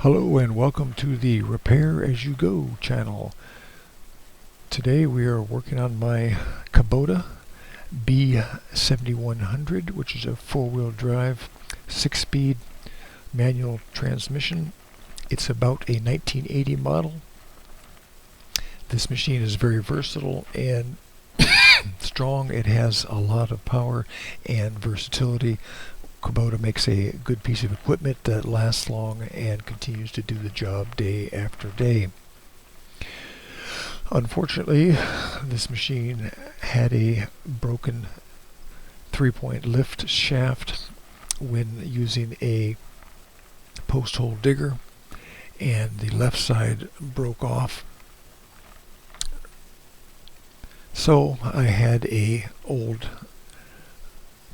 Hello and welcome to the Repair As You Go channel. Today we are working on my Kubota B7100, which is a four-wheel drive, 6-speed manual transmission. It's about a 1980 model. This machine is very versatile and strong. It has a lot of power and versatility. Kubota makes a good piece of equipment that lasts long and continues to do the job day after day. Unfortunately, this machine had a broken 3-point lift shaft when using a post hole digger, and the left side broke off. So I had a old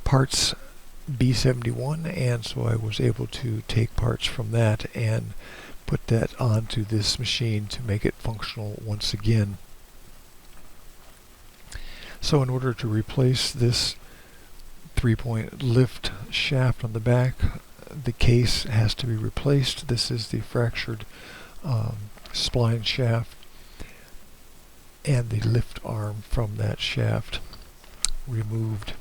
parts B71, and so I was able to take parts from that and put that onto this machine to make it functional once again. So in order to replace this 3-point lift shaft on the back, the case has to be replaced. This is the fractured spline shaft, and the lift arm from that shaft removed.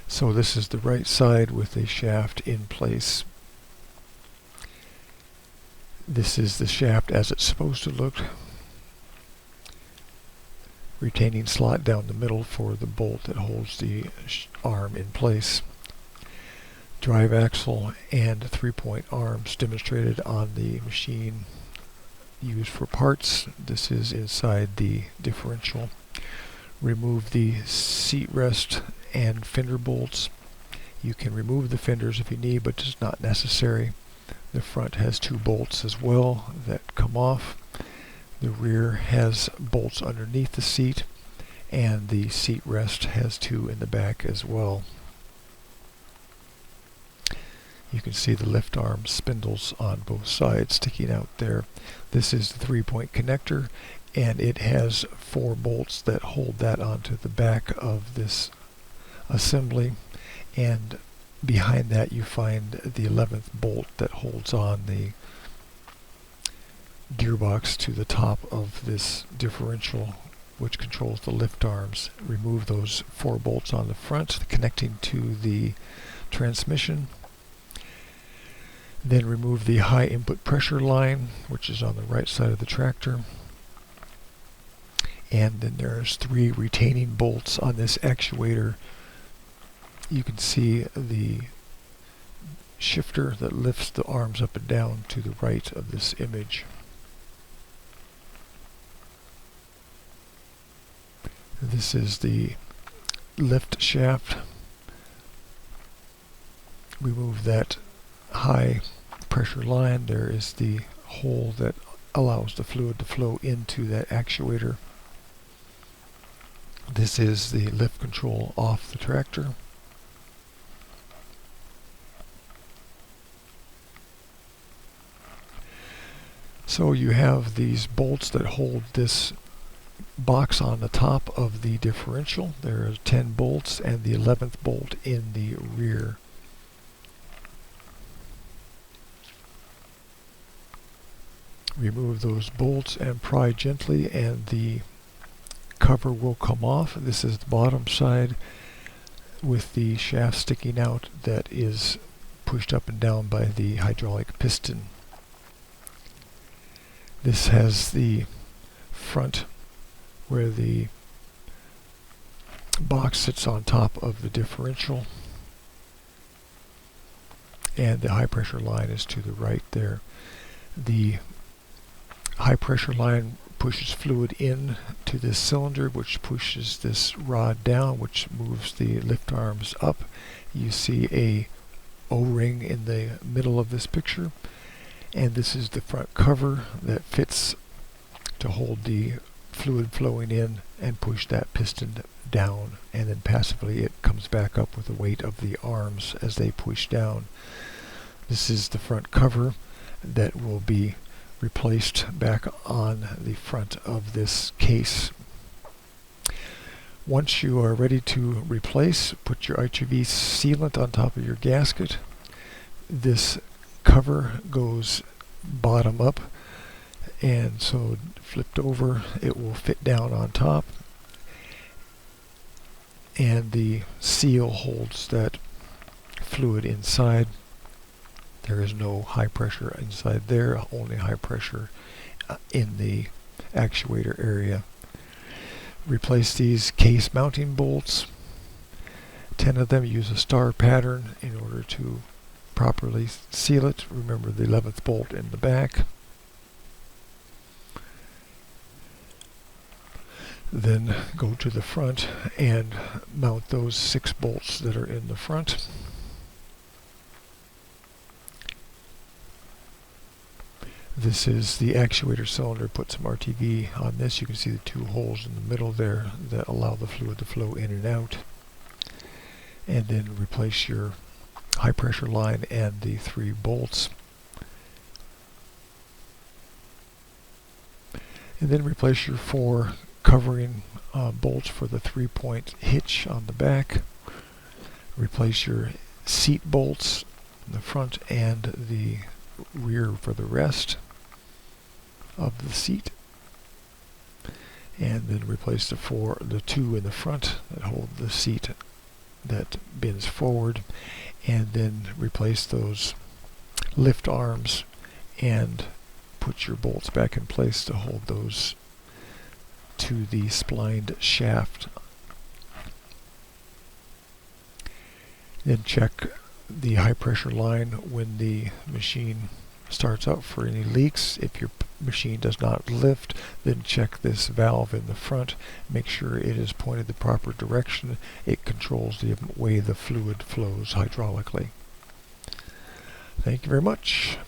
So this is the right side with the shaft in place. This is the shaft as it's supposed to look. Retaining slot down the middle for the bolt that holds the arm in place. Drive axle and 3-point arms demonstrated on the machine used for parts. This is inside the differential. Remove the seat rest and fender bolts. You can remove the fenders if you need, but it's not necessary. The front has 2 bolts as well that come off. The rear has bolts underneath the seat, and the seat rest has 2 in the back as well. You can see the lift arm spindles on both sides sticking out there. This is the 3-point connector, and it has 4 bolts that hold that onto the back of this assembly, and behind that you find the 11th bolt that holds on the gearbox to the top of this differential, which controls the lift arms. Remove those 4 bolts on the front connecting to the transmission. Then remove the high input pressure line, which is on the right side of the tractor. And then there's 3 retaining bolts on this actuator. You can see the shifter that lifts the arms up and down to the right of this image. This is the lift shaft. Remove that high pressure line. There is the hole that allows the fluid to flow into that actuator. This is the lift control off the tractor. So you have these bolts that hold this box on the top of the differential. There are 10 bolts and the 11th bolt in the rear. Remove those bolts and pry gently, and the cover will come off. This is the bottom side with the shaft sticking out that is pushed up and down by the hydraulic piston. This has the front where the box sits on top of the differential, and the high pressure line is to the right there. The high pressure line pushes fluid in to this cylinder, which pushes this rod down, which moves the lift arms up. You see a O-ring in the middle of this picture, and this is the front cover that fits to hold the fluid flowing in and push that piston down, and then passively it comes back up with the weight of the arms as they push down. This is the front cover that will be replaced back on the front of this case. Once you are ready to replace, put your HV sealant on top of your gasket. This cover goes bottom up, and so flipped over it will fit down on top, and the seal holds that fluid inside. There is no high pressure inside there, only high pressure in the actuator area. Replace these case mounting bolts. 10 of them. Use a star pattern in order to properly seal it. Remember the 11th bolt in the back. Then go to the front and mount those 6 bolts that are in the front. This is the actuator cylinder. Put some RTV on this. You can see the 2 holes in the middle there that allow the fluid to flow in and out. And then replace your high pressure line and the 3 bolts. And then replace your 4 covering bolts for the 3-point hitch on the back. Replace your seat bolts in the front and the rear for the rest of the seat, and then replace the 2 in the front that hold the seat that bends forward, and then replace those lift arms and put your bolts back in place to hold those to the splined shaft. Then check the high pressure line when the machine starts up for any leaks. If your machine does not lift, then check this valve in the front. Make sure it is pointed the proper direction. It controls the way the fluid flows hydraulically. Thank you very much.